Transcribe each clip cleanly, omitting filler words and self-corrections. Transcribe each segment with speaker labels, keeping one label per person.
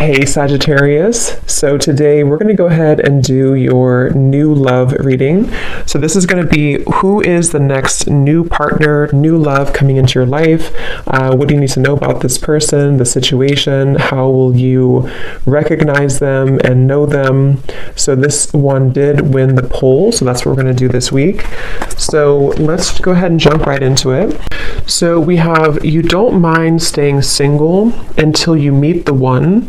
Speaker 1: Hey Sagittarius, so today we're going to go ahead and do your new love reading. So this is going to be who is the next new partner, new love coming into your life. What do you need to know about this person, the situation? How will you recognize them and know them? So this one did win the poll, so that's what we're going to do this week. So let's go ahead and jump right into it. So we have, you don't mind staying single until you meet the one.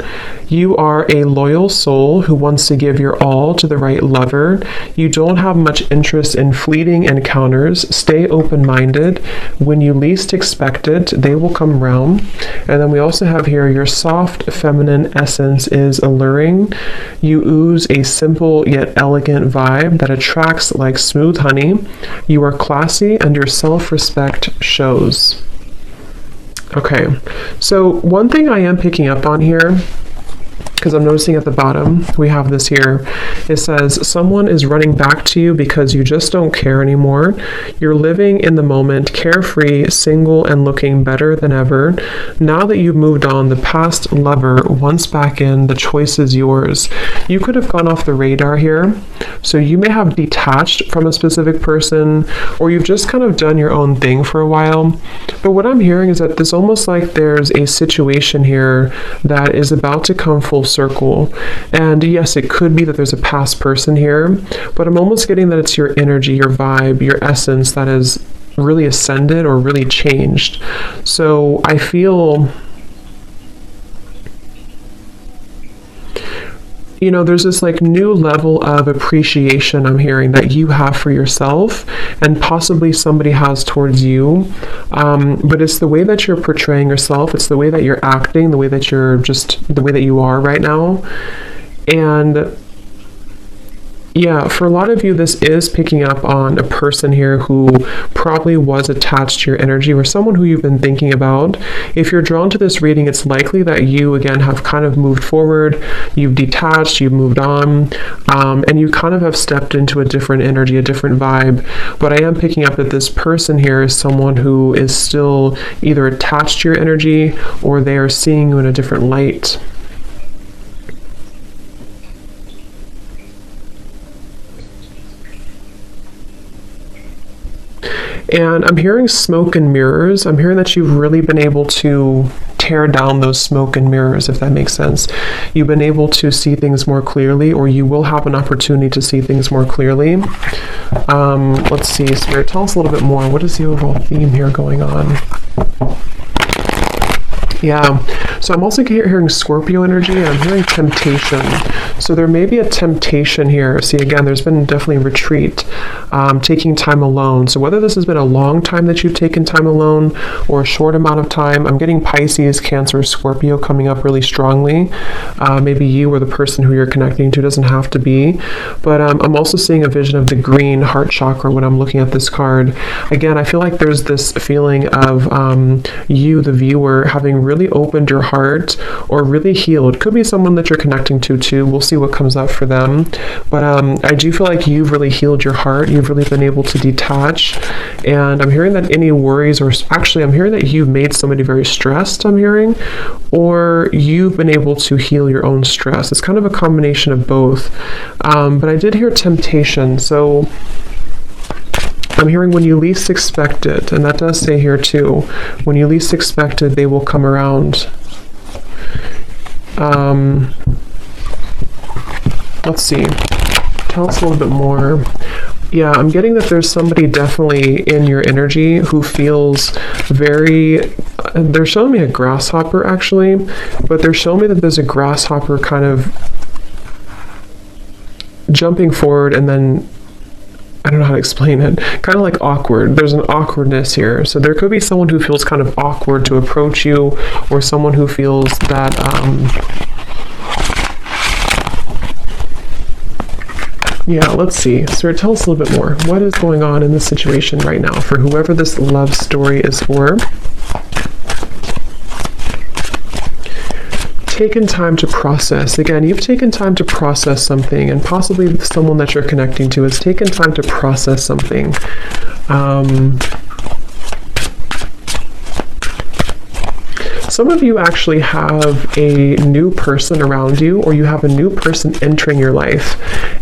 Speaker 1: You are a loyal soul who wants to give your all to the right lover. You don't have much interest in fleeting encounters. Stay open-minded. When you least expect it, they will come around. And then we also have here, your soft feminine essence is alluring. You ooze a simple yet elegant vibe that attracts like smooth honey. You are classy and your self-respect shows. Okay, so one thing I am picking up on here, because I'm noticing at the bottom, we have this here. It says, someone is running back to you because you just don't care anymore. You're living in the moment, carefree, single, and looking better than ever. Now that you've moved on, the past lover wants back in, the choice is yours. You could have gone off the radar here. So you may have detached from a specific person, or you've just kind of done your own thing for a while. But what I'm hearing is that it's almost like there's a situation here that is about to come full circle. And yes, it could be that there's a past person here, but I'm almost getting that it's your energy, your vibe, your essence that has really ascended or really changed. So I feel, you know, there's this like new level of appreciation I'm hearing that you have for yourself and possibly somebody has towards you. But it's the way that you're portraying yourself. It's the way that you're acting, the way that you're just, the way that you are right now. And yeah, for a lot of you, this is picking up on a person here who probably was attached to your energy or someone who you've been thinking about. If you're drawn to this reading, it's likely that you, again, have kind of moved forward, you've detached, you've moved on, and you kind of have stepped into a different energy, a different vibe. But I am picking up that this person here is someone who is still either attached to your energy or they are seeing you in a different light. And I'm hearing smoke and mirrors. I'm hearing that you've really been able to tear down those smoke and mirrors, if that makes sense. You've been able to see things more clearly, or you will have an opportunity to see things more clearly. Let's see, Spirit, tell us a little bit more. What is the overall theme here going on? Yeah, so I'm also hearing Scorpio energy, and I'm hearing temptation. So there may be a temptation here. See, again, there's been definitely retreat, taking time alone. So whether this has been a long time that you've taken time alone or a short amount of time, I'm getting Pisces, Cancer, Scorpio coming up really strongly. Maybe you or the person who you're connecting to, doesn't have to be. But I'm also seeing a vision of the green heart chakra when I'm looking at this card. Again, I feel like there's this feeling of you, the viewer, having really opened your heart or really healed. Could be someone that you're connecting to too. We'll see what comes up for them. But I do feel like you've really healed your heart. You've really been able to detach. And I'm hearing that any worries, or actually I'm hearing that you've made somebody very stressed, I'm hearing, or you've been able to heal your own stress. It's kind of a combination of both. But I did hear temptation. So I'm hearing when you least expect it, and that does say here too, when you least expect it, they will come around. Let's see, tell us a little bit more. Yeah, I'm getting that there's somebody definitely in your energy who feels very, they're showing me a grasshopper actually, but they're showing me that there's a grasshopper kind of jumping forward and then, I don't know how to explain it, kind of like awkward. There's an awkwardness here. So there could be someone who feels kind of awkward to approach you, or someone who feels that, yeah, let's see. Sir, tell us a little bit more. What is going on in this situation right now for whoever this love story is for? Taken time to process. Again, you've taken time to process something, and possibly someone that you're connecting to has taken time to process something. Some of you actually have a new person around you, or you have a new person entering your life.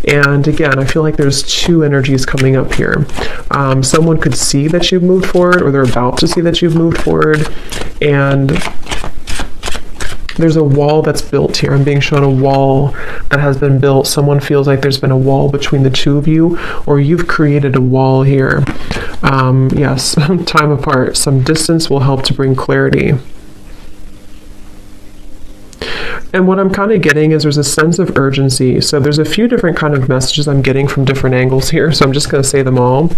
Speaker 1: And again, I feel like there's two energies coming up here. Someone could see that you've moved forward, or they're about to see that you've moved forward. And there's a wall that's built here. I'm being shown a wall that has been built. Someone feels like there's been a wall between the two of you, or you've created a wall here. Yes, time apart. Some distance will help to bring clarity. And what I'm kind of getting is there's a sense of urgency. So there's a few different kind of messages I'm getting from different angles here. So I'm just going to say them all.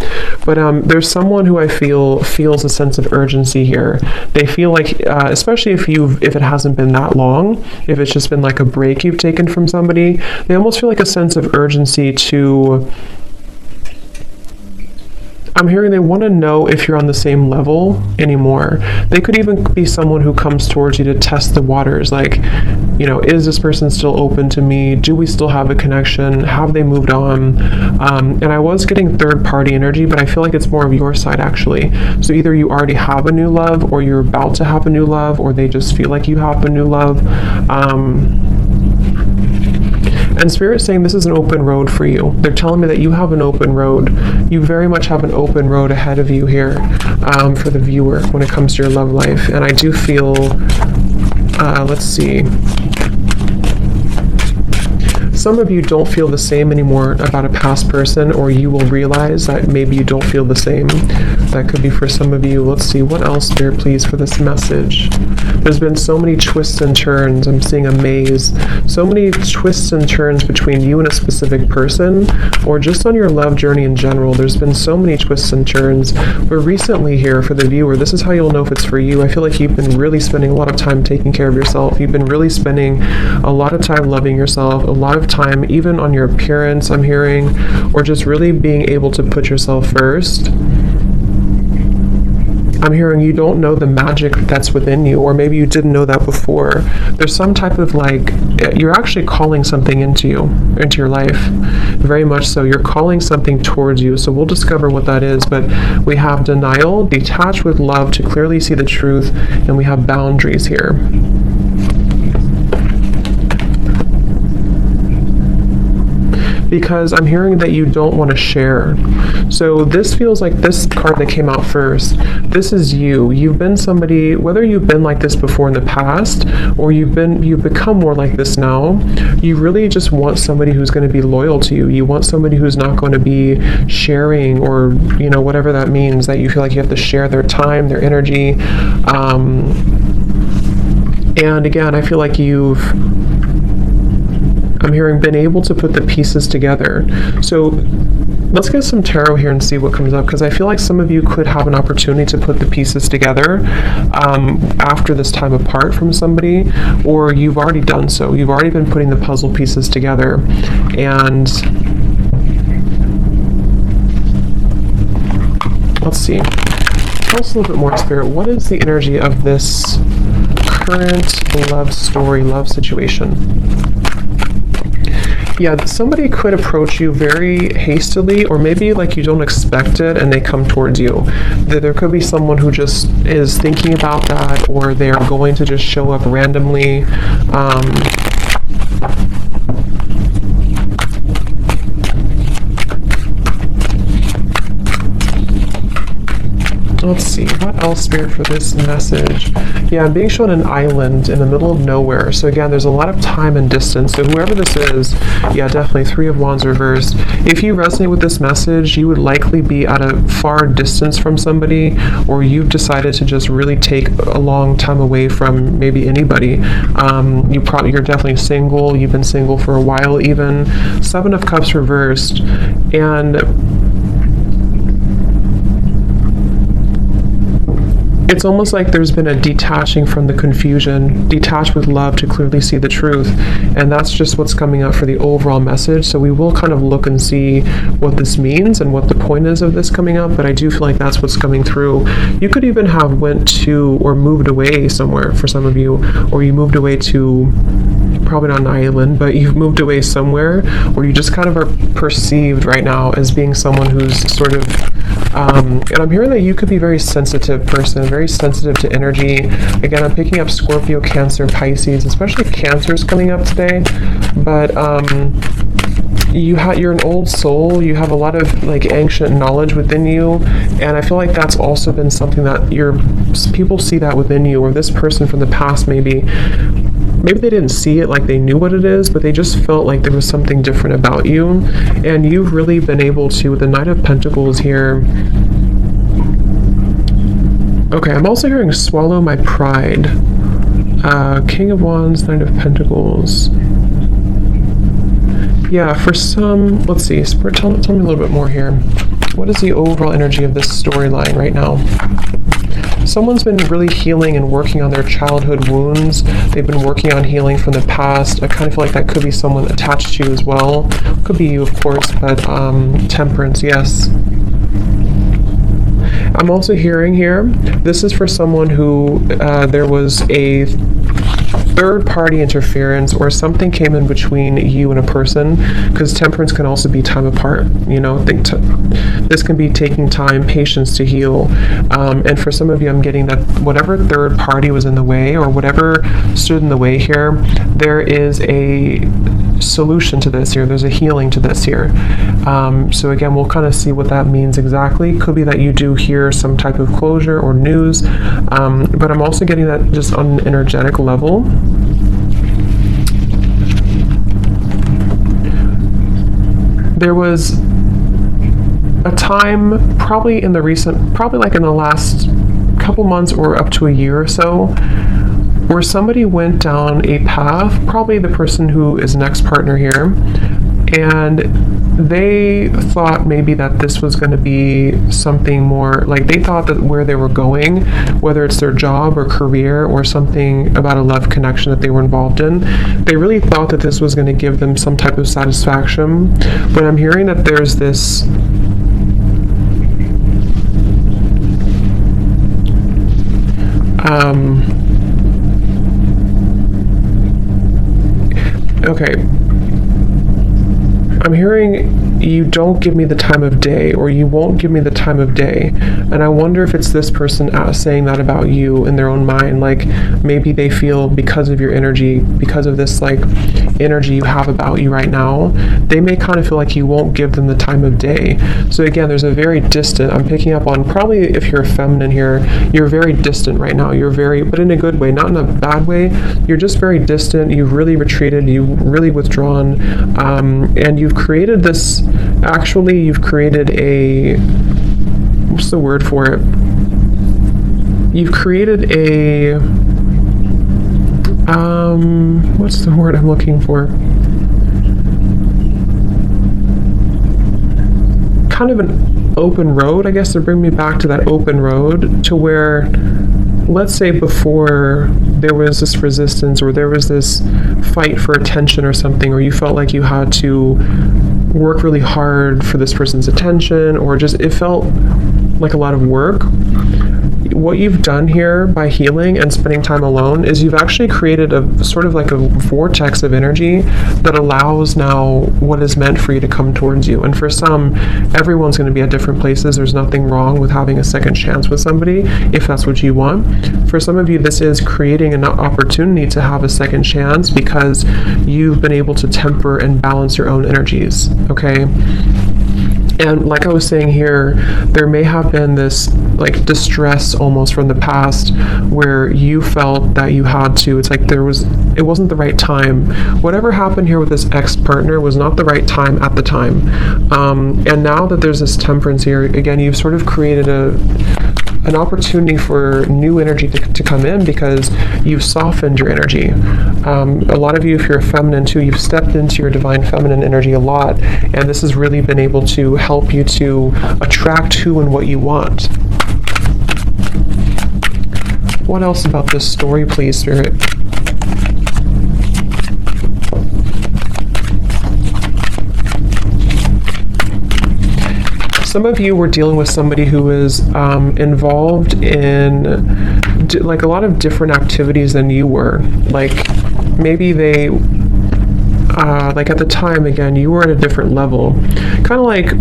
Speaker 1: But there's someone who I feel feels a sense of urgency here. They feel like, especially if it hasn't been that long, if it's just been like a break you've taken from somebody, they almost feel like a sense of urgency to... I'm hearing they want to know if you're on the same level anymore. They could even be someone who comes towards you to test the waters. Like, you know, is this person still open to me? Do we still have a connection? Have they moved on? And I was getting third party energy, but I feel like it's more of your side actually. So either you already have a new love, or you're about to have a new love, or they just feel like you have a new love. And Spirit's saying this is an open road for you. They're telling me that you have an open road. You very much have an open road ahead of you here for the viewer when it comes to your love life. And I do feel, let's see. Some of you don't feel the same anymore about a past person, or you will realize that maybe you don't feel the same. That could be for some of you. Let's see, what else, Spirit, please, for this message? There's been so many twists and turns. I'm seeing a maze. So many twists and turns between you and a specific person, or just on your love journey in general. There's been so many twists and turns. But recently here, for the viewer, this is how you'll know if it's for you. I feel like you've been really spending a lot of time taking care of yourself. You've been really spending a lot of time loving yourself, a lot of time even on your appearance, I'm hearing, or just really being able to put yourself first. I'm hearing you don't know the magic that's within you, or maybe you didn't know that before. There's some type of like, you're actually calling something into your life. Very much so. You're calling something towards you. So we'll discover what that is. But we have denial, detached with love to clearly see the truth, and we have boundaries here. Because I'm hearing that you don't want to share. So this feels like this card that came out first. This is you. You've been somebody, whether you've been like this before in the past, or you've become more like this now, you really just want somebody who's going to be loyal to you. You want somebody who's not going to be sharing, or, you know, whatever that means, that you feel like you have to share their time, their energy. And again, I feel like I'm hearing been able to put the pieces together. So let's get some tarot here and see what comes up, because I feel like some of you could have an opportunity to put the pieces together after this time apart from somebody, or you've already done so. You've already been putting the puzzle pieces together. And let's see. Tell us a little bit more, Spirit. What is the energy of this current love story, love situation? Yeah, somebody could approach you very hastily, or maybe like you don't expect it and they come towards you. There could be someone who just is thinking about that, or they're going to just show up randomly. Let's see, what else, Spirit, for this message? Yeah, I'm being shown an island in the middle of nowhere. So again, there's a lot of time and distance. So whoever this is, yeah, definitely Three of Wands reversed. If you resonate with this message, you would likely be at a far distance from somebody, or you've decided to just really take a long time away from maybe anybody. You're definitely single. You've been single for a while even. Seven of Cups reversed. And it's almost like there's been a detaching from the confusion, detached with love to clearly see the truth. And that's just what's coming up for the overall message. So we will kind of look and see what this means and what the point is of this coming up. But I do feel like that's what's coming through. You could even have went to or moved away somewhere for some of you, or you moved away to probably not an island, but you've moved away somewhere where you just kind of are perceived right now as being someone who's sort of, and I'm hearing that you could be a very sensitive person, very sensitive to energy. Again, I'm picking up Scorpio, Cancer, Pisces, especially Cancer's coming up today, but you're an old soul. You have a lot of like ancient knowledge within you, and I feel like that's also been something that people see that within you, or this person from the past maybe they didn't see it like they knew what it is, but they just felt like there was something different about you, and you've really been able to, with the Knight of Pentacles here. Okay, I'm also hearing swallow my pride. King of Wands, Knight of Pentacles. Yeah, for some, let's see, Spirit, tell me a little bit more here. What is the overall energy of this storyline right now? Someone's been really healing and working on their childhood wounds. They've been working on healing from the past. I kind of feel like that could be someone attached to you as well. Could be you, of course, but Temperance, yes. I'm also hearing here, this is for someone who there was a third-party interference, or something came in between you and a person, because Temperance can also be time apart. You know, this can be taking time, patience to heal, and for some of you, I'm getting that whatever third party was in the way, or whatever stood in the way here, there is a solution to this here. There's a healing to this here. So again, we'll kind of see what that means exactly. Could be that you do hear some type of closure or news, but I'm also getting that just on an energetic level. There was a time, probably in the last couple months or up to a year or so, where somebody went down a path, probably the person who is next partner here, and they thought maybe that this was going to be something more, like they thought that where they were going, whether it's their job or career or something about a love connection that they were involved in, they really thought that this was going to give them some type of satisfaction. But I'm hearing that there's this okay, I'm hearing you don't give me the time of day, or you won't give me the time of day. And I wonder if it's this person saying that about you in their own mind. Like maybe they feel because of your energy, because of this like energy you have about you right now, they may kind of feel like you won't give them the time of day. So again, there's a very distant, I'm picking up on, probably if you're feminine here, you're very distant right now. You're very, but in a good way, not in a bad way. You're just very distant. You've really retreated. You've really withdrawn. And you've created this, actually, you've created a, what's the word for it? You've created a, what's the word I'm looking for? Kind of an open road, I guess, to bring me back to that open road, to where, let's say before there was this resistance, or there was this fight for attention or something, or you felt like you had to work really hard for this person's attention, or just it felt like a lot of work. What you've done here by healing and spending time alone is you've actually created a sort of like a vortex of energy that allows now what is meant for you to come towards you. And for some, everyone's going to be at different places. There's nothing wrong with having a second chance with somebody if that's what you want. For some of you, this is creating an opportunity to have a second chance because you've been able to temper and balance your own energies, okay? And like I was saying here, there may have been this like distress almost from the past where you felt that you had to, it's like it wasn't the right time. Whatever happened here with this ex-partner was not the right time at the time. And now that there's this temperance here, again, you've sort of created an opportunity for new energy to come in because you've softened your energy. A lot of you, if you're feminine too, you've stepped into your divine feminine energy a lot, and this has really been able to help you to attract who and what you want. What else about this story, please, Spirit? Some of you were dealing with somebody who is involved in like a lot of different activities than you were. Like maybe they, like at the time, again, you were at a different level. Kind of like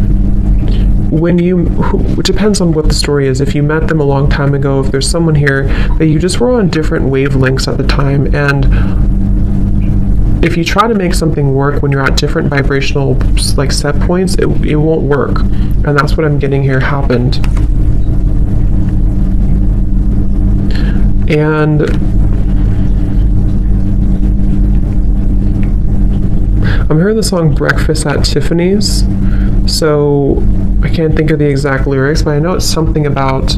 Speaker 1: when it depends on what the story is. If you met them a long time ago, if there's someone here that you just were on different wavelengths at the time, and if you try to make something work when you're at different vibrational like set points, it won't work. And that's what I'm getting here happened. And I'm hearing the song Breakfast at Tiffany's. So I can't think of the exact lyrics, but I know it's something about,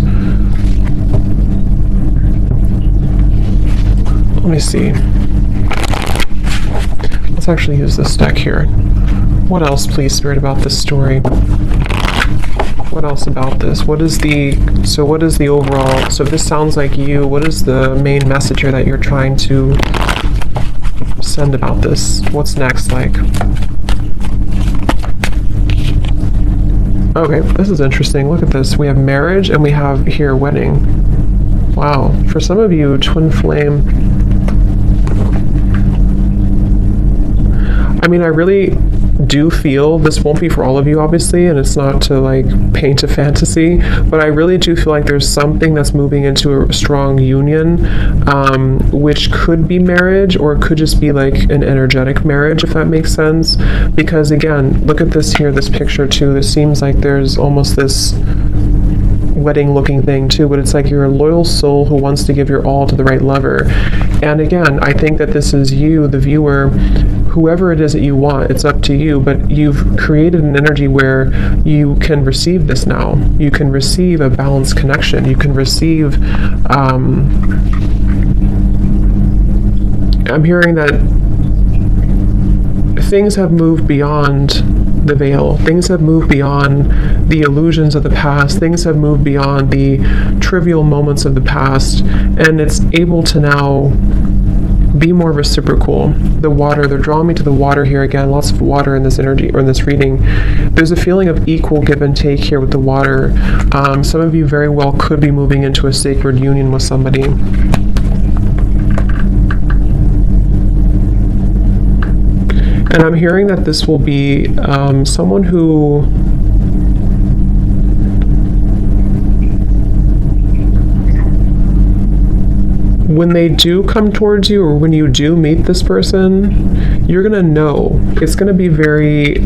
Speaker 1: let me see. Let's actually use this deck here. What else, please, Spirit, about this story? What else about this? What is the overall, so if this sounds like you, what is the main message here that you're trying to send about this? What's next like? Okay, this is interesting. Look at this. We have marriage and we have here wedding. Wow. For some of you, twin flame. I mean, I really do feel, this won't be for all of you obviously, and it's not to like paint a fantasy, but I really do feel like there's something that's moving into a strong union, which could be marriage, or it could just be like an energetic marriage, if that makes sense. Because again, look at this here, this picture too. This seems like there's almost this wedding looking thing too, but it's like you're a loyal soul who wants to give your all to the right lover. And again, I think that this is you, the viewer, whoever it is that you want, it's up to you, but you've created an energy where you can receive this now. You can receive a balanced connection. You can receive, I'm hearing that things have moved beyond the veil. Things have moved beyond the illusions of the past. Things have moved beyond the trivial moments of the past, and it's able to now be more reciprocal. The water, they're drawing me to the water here again. Lots of water in this energy, or in this reading. There's a feeling of equal give and take here with the water. Some of you very well could be moving into a sacred union with somebody. And I'm hearing that this will be someone who when they do come towards you, or when you do meet this person, you're gonna know. It's gonna be very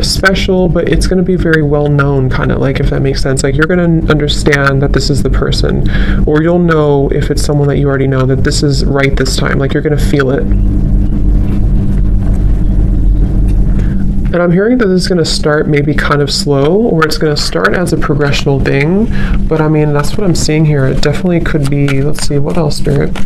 Speaker 1: special, but it's going to be very well known, kind of like, if that makes sense. Like, you're going to understand that this is the person, or you'll know if it's someone that you already know that this is right this time. Like, you're going to feel it. And I'm hearing that this is going to start maybe kind of slow, or it's going to start as a progressional thing, but I mean, that's what I'm seeing here. It definitely could be, let's see, what else, Spirit?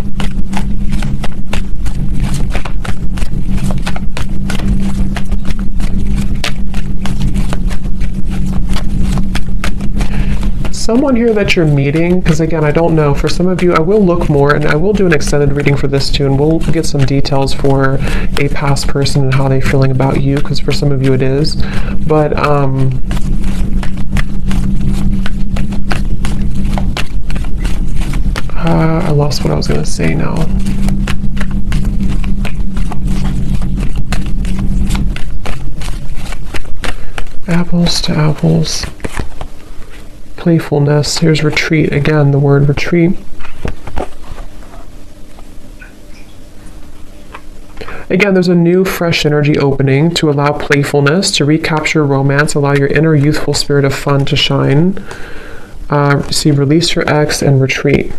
Speaker 1: Someone here that you're meeting, because again, I don't know, for some of you, I will look more, and I will do an extended reading for this too, and we'll get some details for a past person and how they're feeling about you, because for some of you it is. But I lost what I was going to say now. Apples to apples. Playfulness. Here's retreat. Again, the word retreat. Again, there's a new, fresh energy opening to allow playfulness, to recapture romance, allow your inner youthful spirit of fun to shine. See, release your ex and retreat.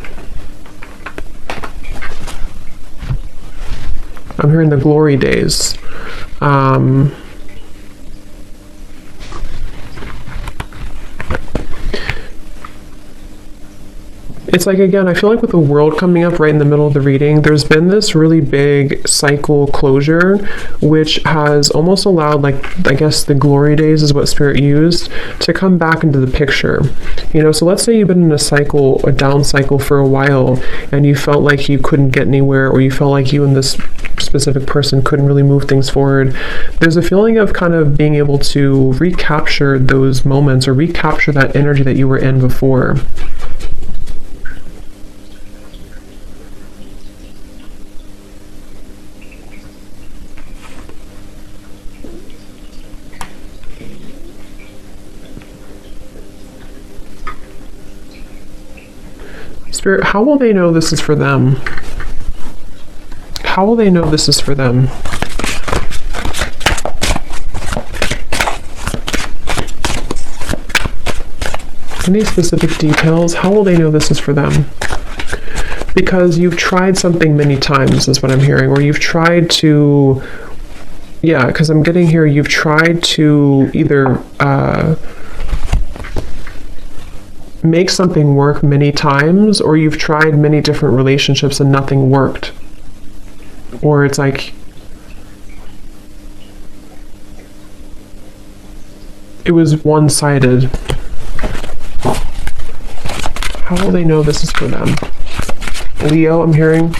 Speaker 1: I'm hearing the glory days. It's like, again, I feel like with the world coming up right in the middle of the reading, there's been this really big cycle closure, which has almost allowed, like, I guess the glory days is what Spirit used, to come back into the picture. You know, so let's say you've been in a cycle, a down cycle for a while, and you felt like you couldn't get anywhere, or you felt like you and this specific person couldn't really move things forward. There's a feeling of kind of being able to recapture those moments, or recapture that energy that you were in before. Spirit, how will they know this is for them? How will they know this is for them? Any specific details? How will they know this is for them? Because you've tried something many times, is what I'm hearing, or you've tried to, yeah, because I'm getting here, you've tried to either make something work many times, or you've tried many different relationships and nothing worked. Or it's like, it was one-sided. How will they know this is for them? Leo, I'm hearing.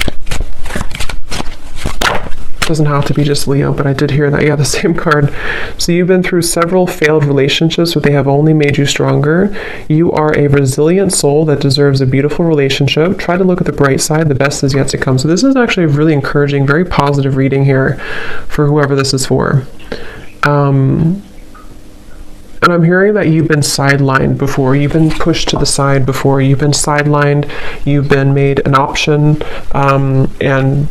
Speaker 1: Doesn't have to be just Leo, but I did hear that. Yeah, the same card. So you've been through several failed relationships, but they have only made you stronger. You are a resilient soul that deserves a beautiful relationship. Try to look at the bright side. The best is yet to come. So this is actually a really encouraging, very positive reading here for whoever this is for. And I'm hearing that you've been sidelined before. You've been pushed to the side before. You've been sidelined. You've been made an option. And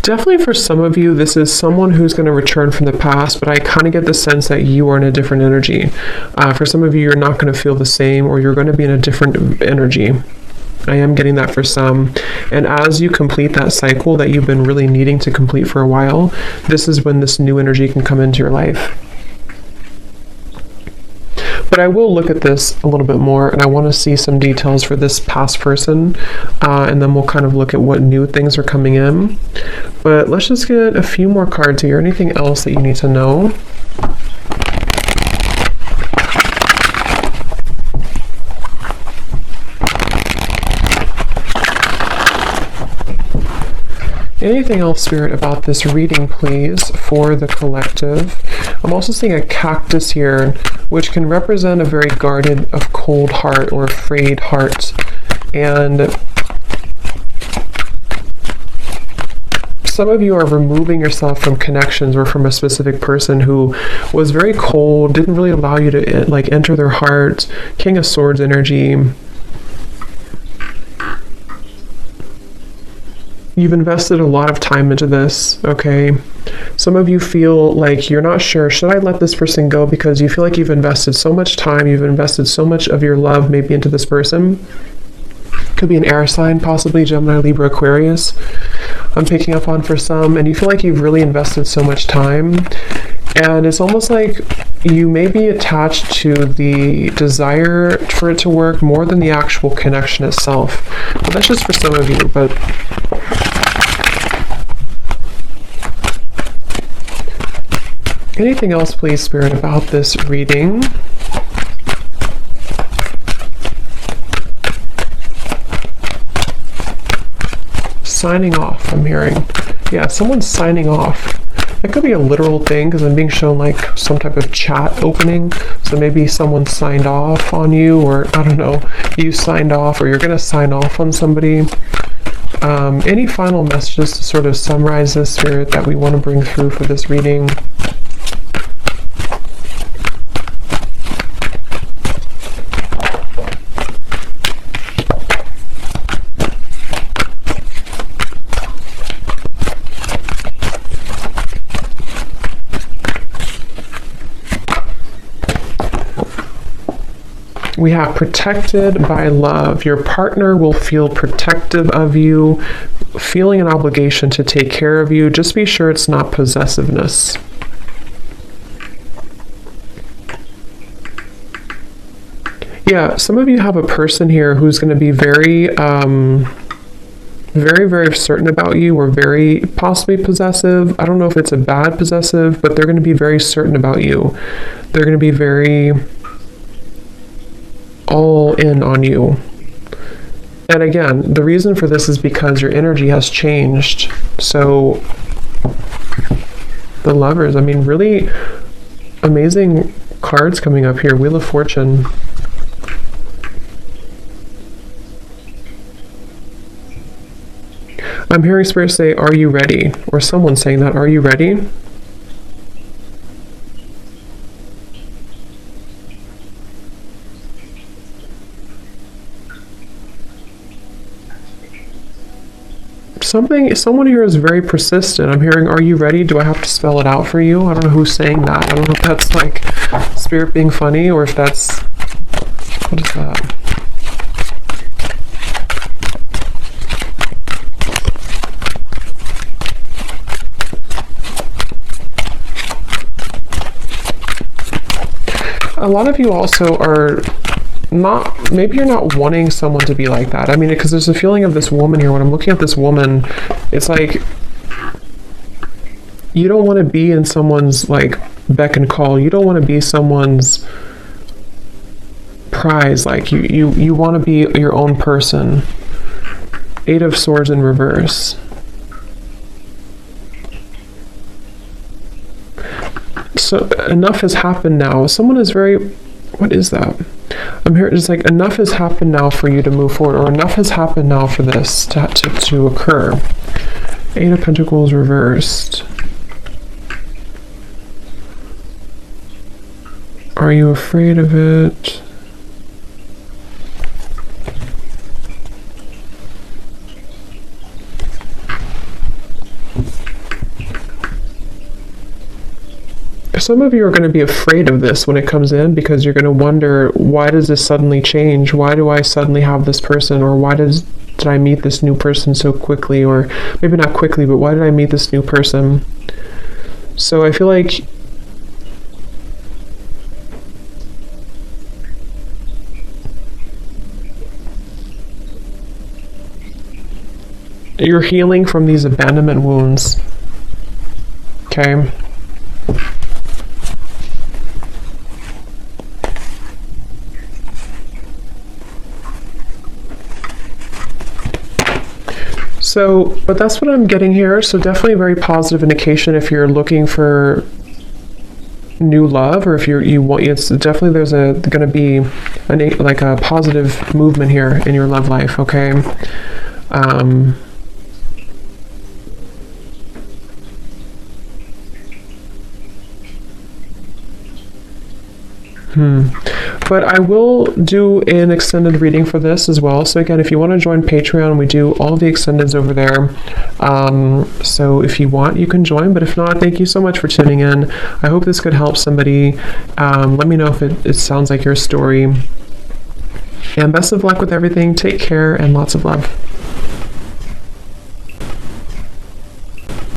Speaker 1: definitely for some of you, this is someone who's going to return from the past, but I kind of get the sense that you are in a different energy. For some of you, you're not going to feel the same, or you're going to be in a different energy. I am getting that for some. And as you complete that cycle that you've been really needing to complete for a while, this is when this new energy can come into your life. But I will look at this a little bit more, and I want to see some details for this past person, and then we'll kind of look at what new things are coming in. But let's just get a few more cards here. Anything else that you need to know? Anything else, Spirit, about this reading, please, for the collective? I'm also seeing a cactus here, which can represent a very guarded, a cold heart or afraid heart. And some of you are removing yourself from connections or from a specific person who was very cold, didn't really allow you to like enter their heart. King of Swords energy. You've invested a lot of time into this, okay? Some of you feel like you're not sure, should I let this person go? Because you feel like you've invested so much time, you've invested so much of your love maybe into this person. Could be an air sign, possibly Gemini, Libra, Aquarius. I'm picking up on for some, and you feel like you've really invested so much time. And it's almost like you may be attached to the desire for it to work more than the actual connection itself. But that's just for some of you, but anything else, please, Spirit, about this reading? Signing off, I'm hearing. Yeah, someone's signing off. It could be a literal thing because I'm being shown like some type of chat opening. So maybe someone signed off on you, or I don't know, you signed off, or you're going to sign off on somebody. Any final messages to sort of summarize this, Spirit, that we want to bring through for this reading? We have protected by love. Your partner will feel protective of you, feeling an obligation to take care of you. Just be sure it's not possessiveness. Yeah, some of you have a person here who's going to be very, very certain about you, or very possibly possessive. I don't know if it's a bad possessive, but they're going to be very certain about you. They're going to be very all in on you. And again, the reason for this is because your energy has changed. So The Lovers. I mean, really amazing cards coming up here. Wheel of Fortune. I'm hearing Spirit say, are you ready? Or someone saying that, are you ready? Someone here is very persistent. I'm hearing, are you ready? Do I have to spell it out for you? I don't know who's saying that. I don't know if that's like Spirit being funny or if that's, what is that? A lot of you also are not, maybe you're not wanting someone to be like that. I mean, because there's a feeling of this woman here. When I'm looking at this woman, it's like you don't want to be in someone's like beck and call. You don't want to be someone's prize. Like you want to be your own person. 8 of Swords in reverse. So enough has happened now. Someone is very, what is that? I'm here, just like enough has happened now for you to move forward, or enough has happened now for this to occur. 8 of Pentacles reversed. Are you afraid of it? Some of you are going to be afraid of this when it comes in, because you're going to wonder, why does this suddenly change? Why do I suddenly have this person? Or why did I meet this new person so quickly? Or maybe not quickly, but why did I meet this new person? So I feel like you're healing from these abandonment wounds. Okay. So, but that's what I'm getting here. So definitely a very positive indication if you're looking for new love, or if you want, it's definitely there's going to be like a positive movement here in your love life. Okay. But I will do an extended reading for this as well. So again, if you want to join Patreon, we do all the extendeds over there. So if you want, you can join. But if not, thank you so much for tuning in. I hope this could help somebody. Let me know if it sounds like your story. And best of luck with everything. Take care and lots of love.